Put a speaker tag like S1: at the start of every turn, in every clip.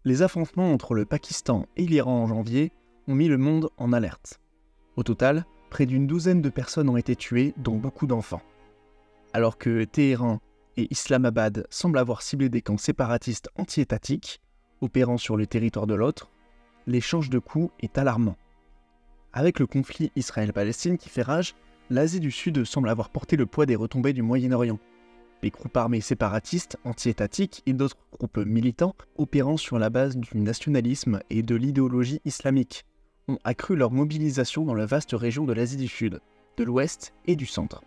S1: Les affrontements entre le Pakistan et l'Iran en janvier ont mis le monde en alerte. Au total, près d'une douzaine de personnes ont été tuées, dont beaucoup d'enfants. Alors que Téhéran et Islamabad semblent avoir ciblé des camps séparatistes anti-étatiques, opérant sur le territoire de l'autre, l'échange de coups est alarmant. Avec le conflit Israël-Palestine qui fait rage, l'Asie du Sud semble avoir porté le poids des retombées du Moyen-Orient. Les groupes armés séparatistes, anti-étatiques et d'autres groupes militants opérant sur la base du nationalisme et de l'idéologie islamique ont accru leur mobilisation dans la vaste région de l'Asie du Sud, de l'Ouest et du Centre.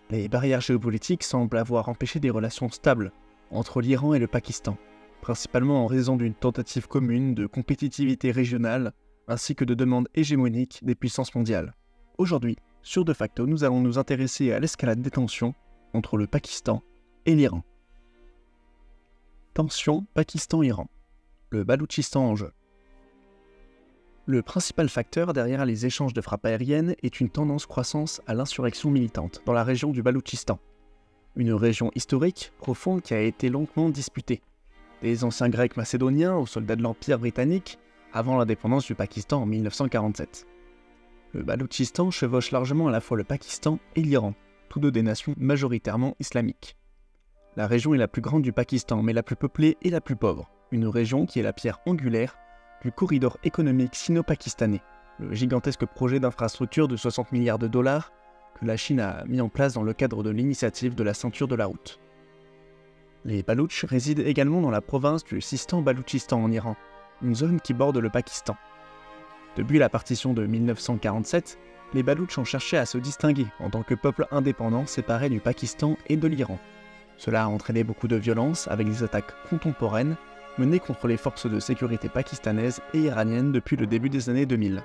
S1: Les barrières géopolitiques semblent avoir empêché des relations stables entre l'Iran et le Pakistan, principalement en raison d'une tentative commune de compétitivité régionale ainsi que de demandes hégémoniques des puissances mondiales. Aujourd'hui, sur De Facto, nous allons nous intéresser à l'escalade des tensions entre le Pakistan et l'Iran. Tensions Pakistan-Iran. Le Baloutchistan en jeu. Le principal facteur derrière les échanges de frappes aériennes est une tendance croissante à l'insurrection militante dans la région du Baloutchistan. Une région historique, profonde, qui a été longuement disputée. Des anciens Grecs macédoniens aux soldats de l'Empire britannique avant l'indépendance du Pakistan en 1947. Le Baloutchistan chevauche largement à la fois le Pakistan et l'Iran, tous deux des nations majoritairement islamiques. La région est la plus grande du Pakistan, mais la plus peuplée et la plus pauvre. Une région qui est la pierre angulaire du corridor économique sino-pakistanais, le gigantesque projet d'infrastructure de 60 milliards de dollars que la Chine a mis en place dans le cadre de l'initiative de la ceinture de la route. Les Baloutches résident également dans la province du Sistan-Baloutchistan en Iran, une zone qui borde le Pakistan. Depuis la partition de 1947, les Baloutches ont cherché à se distinguer en tant que peuple indépendant séparé du Pakistan et de l'Iran. Cela a entraîné beaucoup de violence avec des attaques contemporaines menées contre les forces de sécurité pakistanaises et iraniennes depuis le début des années 2000.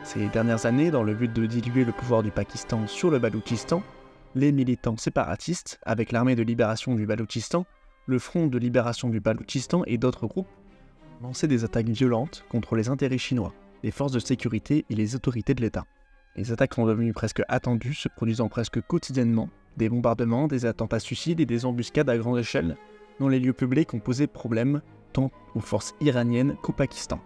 S1: Ces dernières années, dans le but de diluer le pouvoir du Pakistan sur le Baloutchistan, les militants séparatistes, avec l'armée de libération du Baloutchistan, le Front de libération du Baloutchistan et d'autres groupes, ont lancé des attaques violentes contre les intérêts chinois, les forces de sécurité et les autorités de l'État. Les attaques sont devenues presque attendues, se produisant presque quotidiennement, des bombardements, des attentats suicides et des embuscades à grande échelle, dont les lieux publics ont posé problème tant aux forces iraniennes qu'au Pakistan.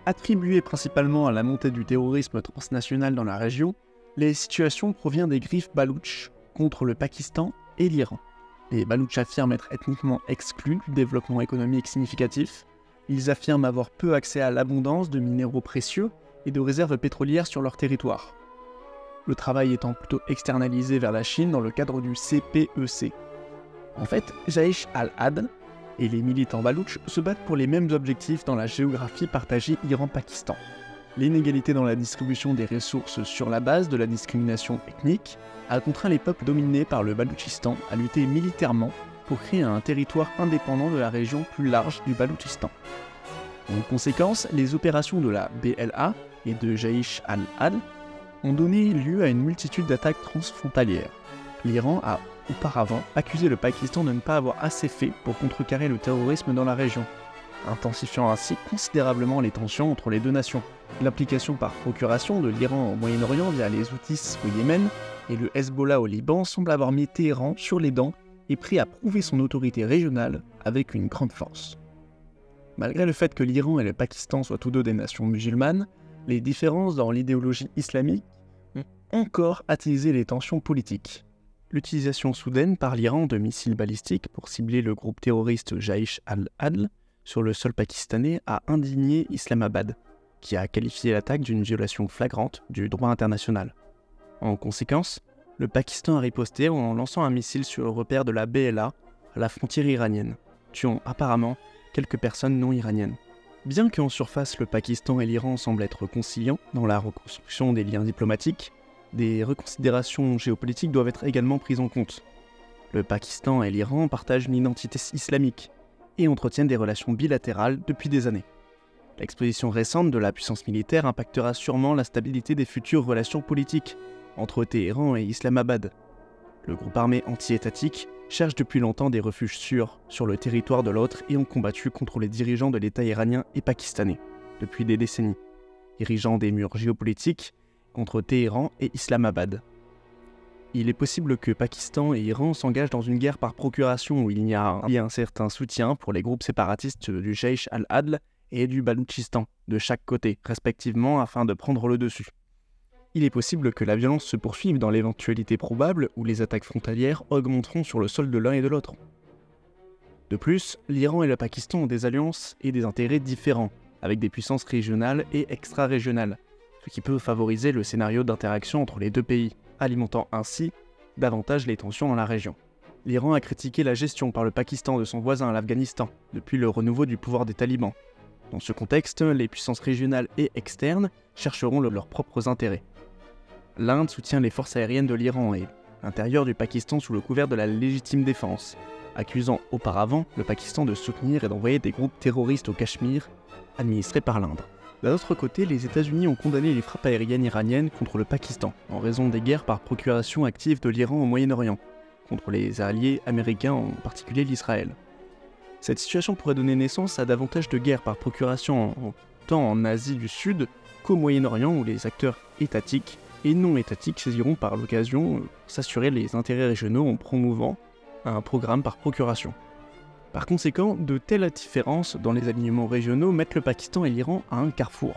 S1: Attribuées principalement à la montée du terrorisme transnational dans la région, les situations proviennent des griffes baloutches contre le Pakistan et l'Iran. Les Baloutches affirment être ethniquement exclus du développement économique significatif. Ils affirment avoir peu accès à l'abondance de minéraux précieux et de réserves pétrolières sur leur territoire. Le travail étant plutôt externalisé vers la Chine dans le cadre du CPEC. En fait, Jaish al-Adl et les militants baloutches se battent pour les mêmes objectifs dans la géographie partagée Iran-Pakistan. L'inégalité dans la distribution des ressources sur la base de la discrimination ethnique a contraint les peuples dominés par le Baloutchistan à lutter militairement pour créer un territoire indépendant de la région plus large du Baloutchistan. En conséquence, les opérations de la BLA et de Jaish al-Adl ont donné lieu à une multitude d'attaques transfrontalières. L'Iran a auparavant accusé le Pakistan de ne pas avoir assez fait pour contrecarrer le terrorisme dans la région, intensifiant ainsi considérablement les tensions entre les deux nations. L'application par procuration de l'Iran au Moyen-Orient via les Houthis au Yémen et le Hezbollah au Liban semble avoir mis Téhéran sur les dents et prêt à prouver son autorité régionale avec une grande force. Malgré le fait que l'Iran et le Pakistan soient tous deux des nations musulmanes, les différences dans l'idéologie islamique ont encore attisé les tensions politiques. L'utilisation soudaine par l'Iran de missiles balistiques pour cibler le groupe terroriste Jaish al-Adl sur le sol pakistanais a indigné Islamabad, qui a qualifié l'attaque d'une violation flagrante du droit international. En conséquence, le Pakistan a riposté en lançant un missile sur le repère de la BLA à la frontière iranienne, tuant apparemment quelques personnes non iraniennes. Bien qu'en surface le Pakistan et l'Iran semblent être conciliants dans la reconstruction des liens diplomatiques, des reconsidérations géopolitiques doivent être également prises en compte. Le Pakistan et l'Iran partagent une identité islamique et entretiennent des relations bilatérales depuis des années. L'exposition récente de la puissance militaire impactera sûrement la stabilité des futures relations politiques entre Téhéran et Islamabad. Le groupe armé anti-étatique cherche depuis longtemps des refuges sûrs sur le territoire de l'autre et ont combattu contre les dirigeants de l'État iranien et pakistanais depuis des décennies, érigeant des murs géopolitiques contre Téhéran et Islamabad. il est possible que Pakistan et Iran s'engagent dans une guerre par procuration où il y a un certain soutien pour les groupes séparatistes du Jaish al-Adl et du Baloutchistan, de chaque côté, respectivement, afin de prendre le dessus. Il est possible que la violence se poursuive dans l'éventualité probable où les attaques frontalières augmenteront sur le sol de l'un et de l'autre. De plus, l'Iran et le Pakistan ont des alliances et des intérêts différents, avec des puissances régionales et extra-régionales, ce qui peut favoriser le scénario d'interaction entre les deux pays, alimentant ainsi davantage les tensions dans la région. L'Iran a critiqué la gestion par le Pakistan de son voisin l'Afghanistan, depuis le renouveau du pouvoir des talibans. Dans ce contexte, les puissances régionales et externes chercheront leurs propres intérêts. L'Inde soutient les forces aériennes de l'Iran et l'intérieur du Pakistan sous le couvert de la légitime défense, accusant auparavant le Pakistan de soutenir et d'envoyer des groupes terroristes au Cachemire, administrés par l'Inde. D'un autre côté, les États-Unis ont condamné les frappes aériennes iraniennes contre le Pakistan, en raison des guerres par procuration actives de l'Iran au Moyen-Orient, contre les alliés américains, en particulier l'Israël. Cette situation pourrait donner naissance à davantage de guerres par procuration tant en Asie du Sud qu'au Moyen-Orient où les acteurs étatiques et non étatiques saisiront par l'occasion s'assurer les intérêts régionaux en promouvant un programme par procuration. Par conséquent, de telles différences dans les alignements régionaux mettent le Pakistan et l'Iran à un carrefour.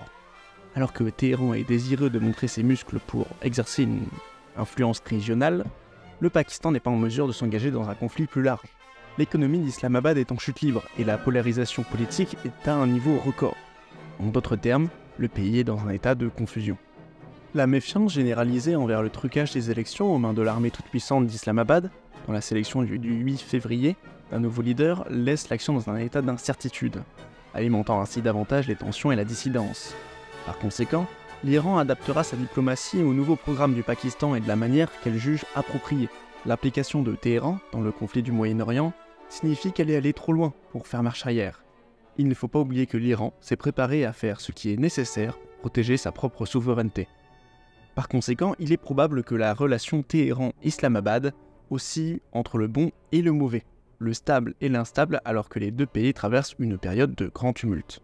S1: Alors que Téhéran est désireux de montrer ses muscles pour exercer une influence régionale, le Pakistan n'est pas en mesure de s'engager dans un conflit plus large. L'économie d'Islamabad est en chute libre et la polarisation politique est à un niveau record. En d'autres termes, le pays est dans un état de confusion. La méfiance généralisée envers le trucage des élections aux mains de l'armée toute-puissante d'Islamabad, dans la sélection du 8 février, d'un nouveau leader laisse l'action dans un état d'incertitude, alimentant ainsi davantage les tensions et la dissidence. Par conséquent, l'Iran adaptera sa diplomatie au nouveau programme du Pakistan et de la manière qu'elle juge appropriée. L'application de Téhéran dans le conflit du Moyen-Orient signifie qu'elle est allée trop loin pour faire marche arrière. Il ne faut pas oublier que l'Iran s'est préparé à faire ce qui est nécessaire pour protéger sa propre souveraineté. Par conséquent, il est probable que la relation Téhéran-Islamabad oscille entre le bon et le mauvais, le stable et l'instable, alors que les deux pays traversent une période de grand tumulte.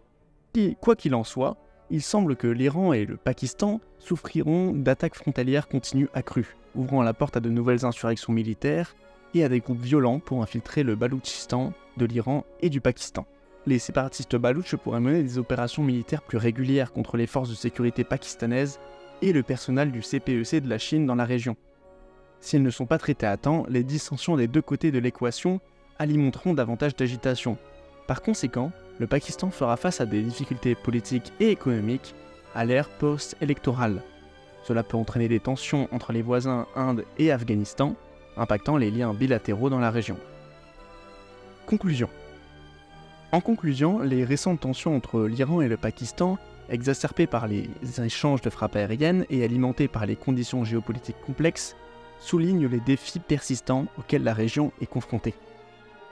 S1: Et quoi qu'il en soit, il semble que l'Iran et le Pakistan souffriront d'attaques frontalières continues accrues, ouvrant la porte à de nouvelles insurrections militaires et à des groupes violents pour infiltrer le Baloutchistan de l'Iran et du Pakistan. Les séparatistes baloutches pourraient mener des opérations militaires plus régulières contre les forces de sécurité pakistanaises et le personnel du CPEC de la Chine dans la région. Si elles ne sont pas traitées à temps, les dissensions des deux côtés de l'équation alimenteront davantage d'agitation. Par conséquent, le Pakistan fera face à des difficultés politiques et économiques à l'ère post-électorale. Cela peut entraîner des tensions entre les voisins Inde et Afghanistan, impactant les liens bilatéraux dans la région. Conclusion. En conclusion, les récentes tensions entre l'Iran et le Pakistan, exacerbées par les échanges de frappes aériennes et alimentées par les conditions géopolitiques complexes, soulignent les défis persistants auxquels la région est confrontée.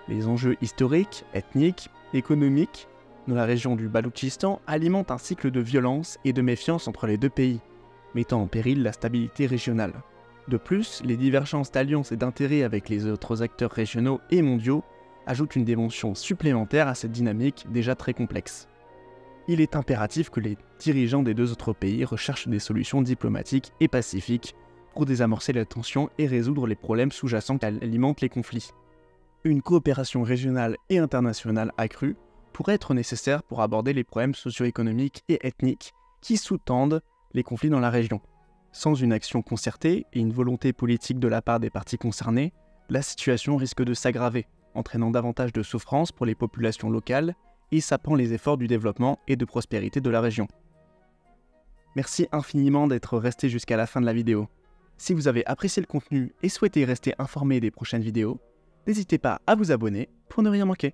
S1: Les enjeux historiques, ethniques, économiques dans la région du Baloutchistan alimentent un cycle de violence et de méfiance entre les deux pays, mettant en péril la stabilité régionale. De plus, les divergences d'alliances et d'intérêts avec les autres acteurs régionaux et mondiaux ajoutent une dimension supplémentaire à cette dynamique déjà très complexe. Il est impératif que les dirigeants des deux autres pays recherchent des solutions diplomatiques et pacifiques pour désamorcer la tension et résoudre les problèmes sous-jacents qui alimentent les conflits. Une coopération régionale et internationale accrue pourrait être nécessaire pour aborder les problèmes socio-économiques et ethniques qui sous-tendent les conflits dans la région. Sans une action concertée et une volonté politique de la part des parties concernées, la situation risque de s'aggraver, entraînant davantage de souffrance pour les populations locales et sapant les efforts du développement et de prospérité de la région. Merci infiniment d'être resté jusqu'à la fin de la vidéo. Si vous avez apprécié le contenu et souhaitez rester informé des prochaines vidéos, n'hésitez pas à vous abonner pour ne rien manquer.